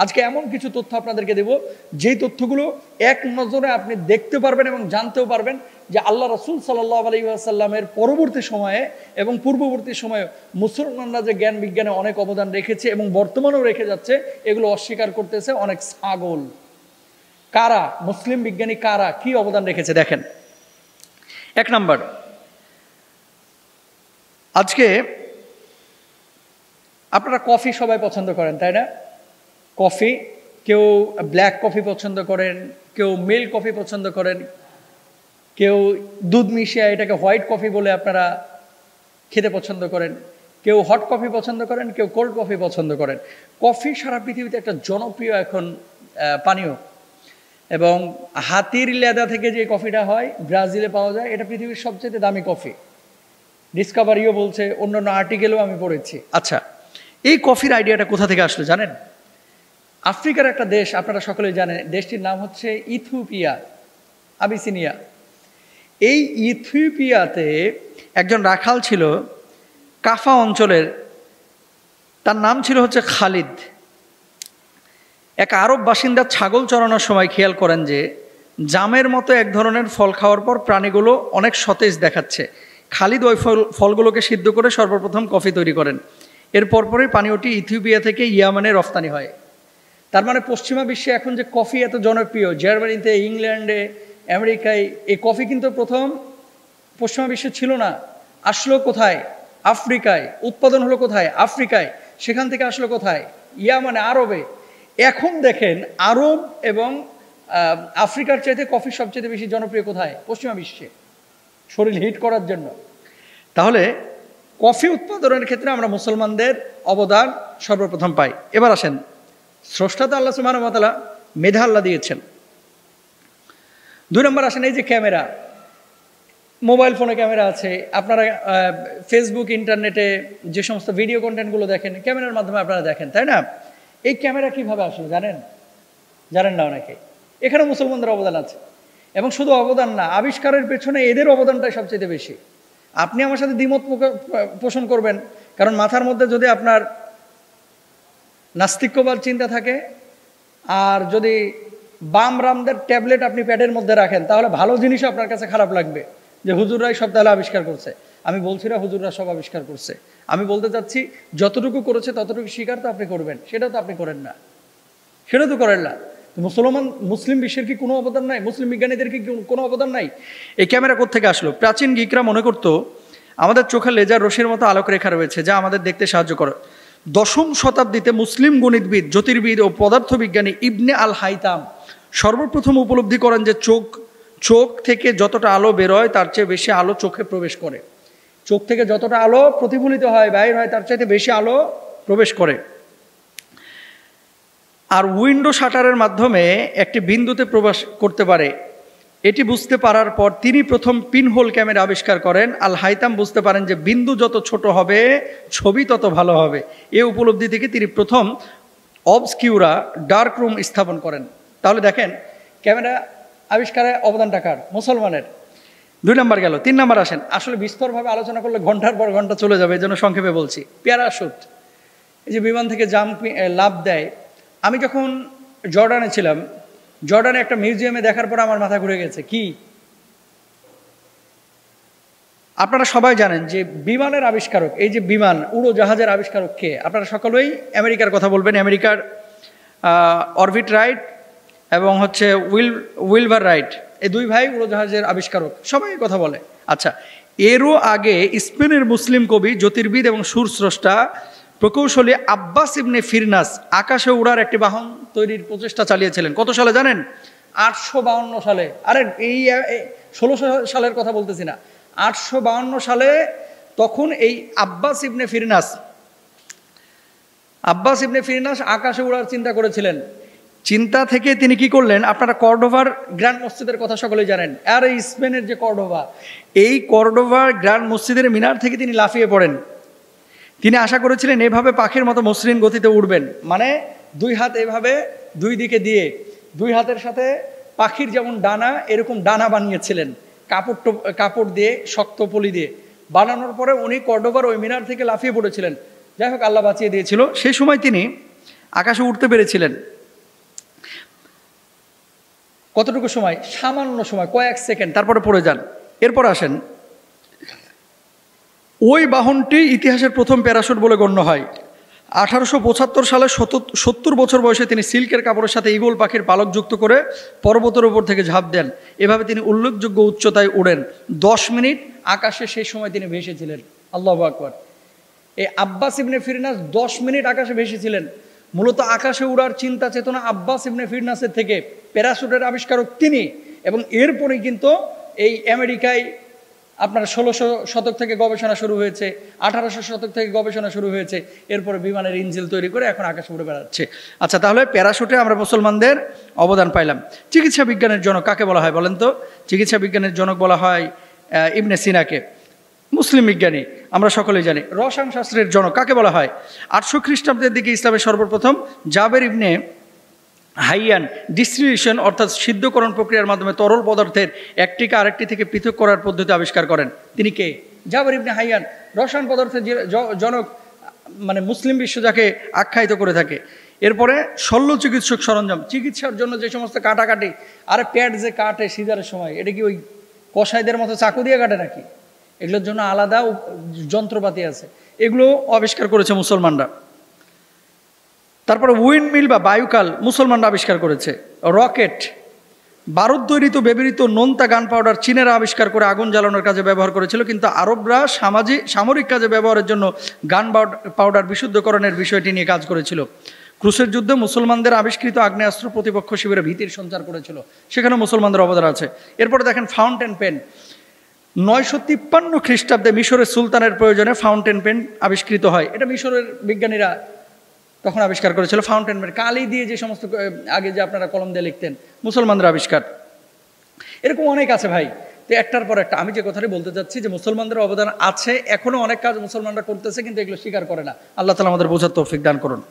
আজকে এমন কিছু তথ্য আপনাদেরকে দেব, যেই তথ্যগুলো এক নজরে আপনি দেখতে পারবেন এবং জানতেও পারবেন যে আল্লাহ রাসূল সাল্লাল্লাহু আলাইহি ওয়াসাল্লামের পরবর্তী সময়ে এবং পূর্ববর্তী সময়ে মুসলমানরা যে জ্ঞান বিজ্ঞানে অনেক অবদান রেখেছে এবং বর্তমানেও রেখে যাচ্ছে, এগুলো অস্বীকার করতেছে অনেক ছাগল। কারা মুসলিম বিজ্ঞানী, কারা কি অবদান রেখেছে দেখেন। এক নাম্বার, আজকে আপনারা কফি সবাই পছন্দ করেন, তাই না? কফি, কেউ ব্ল্যাক কফি পছন্দ করেন, কেউ মিল্ক কফি পছন্দ করেন, কেউ দুধ মিশিয়ে এটাকে হোয়াইট কফি বলে আপনারা খেতে পছন্দ করেন, কেউ হট কফি পছন্দ করেন, কেউ কোল্ড কফি পছন্দ করেন। কফি সারা পৃথিবীতে একটা জনপ্রিয় এখন পানীয়, এবং হাতির লেদা থেকে যে কফিটা হয় ব্রাজিলে পাওয়া যায়, এটা পৃথিবীর সবচেয়ে দামি কফি। ডিসকভারিও বলছে, অন্যান্য আর্টিকেলও আমি পড়েছি। আচ্ছা, এই কফির আইডিয়াটা কোথা থেকে আসলো জানেন? আফ্রিকার একটা দেশ, আপনারা সকলেই জানেন, দেশটির নাম হচ্ছে ইথিওপিয়া, আবিসিনিয়া। এই ইথিওপিয়াতে একজন রাখাল ছিল কাফা অঞ্চলের, তার নাম ছিল হচ্ছে খালিদ। এক আরব বাসিন্দা ছাগল চড়ানোর সময় খেয়াল করেন যে জামের মতো এক ধরনের ফল খাওয়ার পর প্রাণীগুলো অনেক সতেজ দেখাচ্ছে। খালিদ ওই ফলগুলোকে সিদ্ধ করে সর্বপ্রথম কফি তৈরি করেন। এর পরপরই পানীয়টি ইথিওপিয়া থেকে ইয়ামানে রফতানি হয়। তার মানে পশ্চিমা বিশ্বে এখন যে কফি এত জনপ্রিয়, জার্মানিতে, ইংল্যান্ডে, আমেরিকায়, এই কফি কিন্তু প্রথম পশ্চিমা বিশ্বে ছিল না। আসলো কোথায়? আফ্রিকায়। উৎপাদন হলো কোথায়? আফ্রিকায়। সেখান থেকে আসলো কোথায়? ইয়ামানে, আরবে। এখন দেখেন আরব এবং আফ্রিকার চাইতে কফি সবচেয়ে বেশি জনপ্রিয় কোথায়? পশ্চিমা বিশ্বে, শরীর হিট করার জন্য। তাহলে কফি উৎপাদনের ক্ষেত্রে আমরা মুসলমানদের অবদান সর্বপ্রথম পাই। এবার আসেন, স্রষ্টা তো আল্লাহ সুবহানাহু ওয়া তাআলা, মেধা আল্লাহ দিয়েছেন। 2 নম্বর আসেন, এই যে ক্যামেরা, মোবাইল ফোনে ক্যামেরা আছে, আপনারা ফেসবুক, ইন্টারনেটে যে সমস্ত ভিডিও কন্টেন্টগুলো দেখেন, ক্যামেরার মাধ্যমে আপনারা দেখেন, তাই না? এই ক্যামেরা কিভাবে আসলো জানেন? জানেন না অনেকে। এখানে মুসলমানদের অবদান আছে, এবং শুধু অবদান না, আবিষ্কারের পেছনে এদের অবদানটাই সবচেয়ে বেশি। আপনি আমার সাথে দ্বিমত পোষণ করবেন, কারণ মাথার মধ্যে যদি আপনার নাস্তিক্যবাদ চিন্তা থাকে, আর যদি বাম রামদের ট্যাবলেট আপনি প্যাডের মধ্যে রাখেন, তাহলে ভালো জিনিসও আপনার কাছে খারাপ লাগবে, যে হুজুররাই সব তাহলে আবিষ্কার করছে। আমি বলছি না হুজুররা সব আবিষ্কার করছে, আমি বলতে চাচ্ছি যতটুকু করেছে ততটুকু স্বীকার তো আপনি করবেন, সেটা তো আপনি করেন না, সেটা তো করেন না। মুসলিম বিশ্বের কি কোনো অবদান নাই? মুসলিম বিজ্ঞানীদের কি কোনো অবদান নাই? এই ক্যামেরা কোত্থেকে আসলো? প্রাচীন গ্রিকরা মনে করত আমাদের চোখে লেজার রশ্মির মতো আলোক রেখা রয়েছে, যা আমাদের দেখতে সাহায্য করে। 10ম শতাব্দীতে মুসলিম গণিতবিদ, জ্যোতির্বিদ ও পদার্থবিজ্ঞানী ইবনে আল হাইতাম সর্বপ্রথম উপলব্ধি করেন যে চোখ থেকে যতটা আলো বেরোয় তার চেয়ে বেশি আলো চোখে প্রবেশ করে। চোখ থেকে যতটা আলো প্রতিফলিত হয়, বাইর হয়, তার চাইতে বেশি আলো প্রবেশ করে। আর উইন্ডো শাটারের মাধ্যমে একটি বিন্দুতে প্রবেশ করতে পারে। এটি বুঝতে পারার পর তিনি প্রথম পিনহোল ক্যামেরা আবিষ্কার করেন। আল হাইতাম বুঝতে পারেন যে বিন্দু যত ছোট হবে ছবি তত ভালো হবে। এই উপলব্ধি থেকে তিনি প্রথম অবস্কিউরা ডার্ক রুম স্থাপন করেন। তাহলে দেখেন, ক্যামেরা আবিষ্কারে অবদানটা কার? মুসলমানের। 2 নম্বর গেল। 3 নম্বর আসেন, আসলে বিস্তরভাবে আলোচনা করলে ঘন্টার পর ঘন্টা চলে যাবে, এই জন্য সংক্ষেপে বলছি। প্যারাশুট, এই যে বিমান থেকে লাফ দেয়। আমি যখন জর্ডানে ছিলাম, জর্ডানে একটা মিউজিয়ামে দেখার পর আমার মাথা ঘুরে গেছে। কি? আপনারা সবাই জানেন যে বিমানের আবিষ্কারক, এই যে বিমান উড়োজাহাজের আবিষ্কারক কে? আপনারা সকলেই আমেরিকার কথা বলবেন। আমেরিকার অরবিট রাইট এবং হচ্ছে উইলবার রাইট, এই 2 ভাই উড়োজাহাজের আবিষ্কারক, সবাই কথা বলে। আচ্ছা, এরও আগে স্পেনের মুসলিম কবি, জ্যোতির্বিদ এবং সুরস্রষ্টা প্রকৌশলী আব্বাস ইবনে ফিরনাস আকাশে উড়ার একটি বাহন তৈরির প্রচেষ্টা চালিয়েছিলেন। কত সালে জানেন? 852 সালে। আরে এই 1600 সালের কথা বলতেছি না, 852 সালে। তখন এই আব্বাস ইবনে ফিরনাস আকাশে উড়ার চিন্তা করেছিলেন। চিন্তা থেকে তিনি কি করলেন? আপনারা কর্ডোভার গ্র্যান্ড মসজিদের কথা সকলেই জানেন। আর এই স্পেনের যে কর্ডোভা, এই কর্ডোভার গ্র্যান্ড মসজিদের মিনার থেকে তিনি লাফিয়ে পড়েন। তিনি আশা করেছিলেন এভাবে পাখির মতো মসৃণ গতিতে উড়বেন, মানে 2 হাত এভাবে 2 দিকে দিয়ে, 2 হাতের সাথে পাখির যেমন ডানা, এরকম ডানা বানিয়েছিলেন কাপড় দিয়ে, শক্ত পলি দিয়ে বানানোর পরে উনি কর্ডোভার ওই মিনার থেকে লাফিয়ে পড়েছিলেন। যাই হোক, আল্লাহ বাঁচিয়ে দিয়েছিল। সেই সময় তিনি আকাশে উঠতে পেরেছিলেন কতটুকু সময়? সামান্য সময়, কয়েক সেকেন্ড, তারপরে পড়ে যান। এরপর আসেন, ওই বাহনটি ইতিহাসের প্রথম প্যারাশুট বলে গণ্য হয়। 1875 সালে 70 বছর বয়সে তিনি সিল্কের কাপড়ের সাথে ঈগল পাখির পালক যুক্ত করে পর্বতের উপর থেকে ঝাঁপ দেন। এভাবে তিনি উল্লেখযোগ্য উচ্চতায় উড়েন। 10 মিনিট আকাশে সেই সময় তিনি ভেসেছিলেন। আল্লাহু আকবার। এই আব্বাস ইবনে ফিরনাস 10 মিনিট আকাশে ভেসেছিলেন। মূলত আকাশে উড়ার চিন্তা চেতনা আব্বাস ইবনে ফিরনাসের থেকে, প্যারাশুটের আবিষ্কারক তিনি। এবং এরপরেই কিন্তু এই আমেরিকায় আপনার 1600 শতক থেকে গবেষণা শুরু হয়েছে, 1800 শতক থেকে গবেষণা শুরু হয়েছে, এরপরে বিমানের ইঞ্জিন তৈরি করে এখন আকাশে উড়ে বেড়াচ্ছে। আচ্ছা, তাহলে প্যারাশুটে আমরা মুসলমানদের অবদান পাইলাম। চিকিৎসা বিজ্ঞানের জনক কাকে বলা হয় বলেন তো? চিকিৎসা বিজ্ঞানের জনক বলা হয় ইবনে সিনাকে, মুসলিম বিজ্ঞানী, আমরা সকলেই জানি। রসায়ন শাস্ত্রের জনক কাকে বলা হয়? 800 খ্রিস্টাব্দের দিকে ইসলামের সর্বপ্রথম জাবের ইবনে হাইয়ান ডিস্টিলিউশন অর্থাৎ সিদ্ধকরণ প্রক্রিয়ার মাধ্যমে তরল পদার্থের একটিকে আরেকটি থেকে পৃথক করার পদ্ধতি আবিষ্কার করেন। তিনি কে? জাবের ইবনে হাইয়ান, রসায়ন পদার্থের জনক, মানে মুসলিম বিশ্ব যাকে আখ্যায়িত করে থাকে। এরপরে শল্য চিকিৎসক সরঞ্জাম, চিকিৎসার জন্য যে সমস্ত কাটাকাটি, আরে প্যাড যে কাটে সিজারের সময়, এটা কি ওই কসাইদের মতো চাকু দিয়ে কাটে নাকি? এগুলোর জন্য আলাদা যন্ত্রপাতি আছে, এগুলো আবিষ্কার করেছে মুসলমানরা। তারপরে উইন্ড মিল বা বায়ুকাল মুসলমানরা আবিষ্কার করেছে। রকেট, বারুদ তৈরিতে ব্যবহৃত নোনতা গান পাউডার চীনেরা আবিষ্কার করে আগুন জ্বালানোর কাজে ব্যবহার করেছিল, কিন্তু আরবরা সামরিক কাজে ব্যবহারের জন্য গান পাউডার বিশুদ্ধকরণের বিষয়টি নিয়ে কাজ করেছিল। ক্রুসের যুদ্ধে মুসলমানদের আবিষ্কৃত আগ্নেয়াস্ত্র প্রতিপক্ষ শিবিরে ভীতির সঞ্চার করেছিল, সেখানে মুসলমানদের অবদান আছে। এরপরে দেখেন ফাউন্টেন পেন, 953 খ্রিস্টাব্দে মিশরের সুলতানের প্রয়োজনে ফাউন্টেন পেন আবিষ্কৃত হয়। এটা মিশরের বিজ্ঞানীরা তখন আবিষ্কার করেছিল। ফাউন্টেন পেন, কালি দিয়ে যে সমস্ত আগে যে আপনারা কলম দিয়ে লিখতেন, মুসলমানদের আবিষ্কার। এরকম অনেক আছে ভাই। তো একটার পর একটা আমি যে কথাটি বলতে চাচ্ছি যে মুসলমানদের অবদান আছে, এখনো অনেক কাজ মুসলমানরা করতেছে, কিন্তু এগুলো স্বীকার করে না। আল্লাহ তাআলা আমাদের বোঝার তৌফিক দান করুন।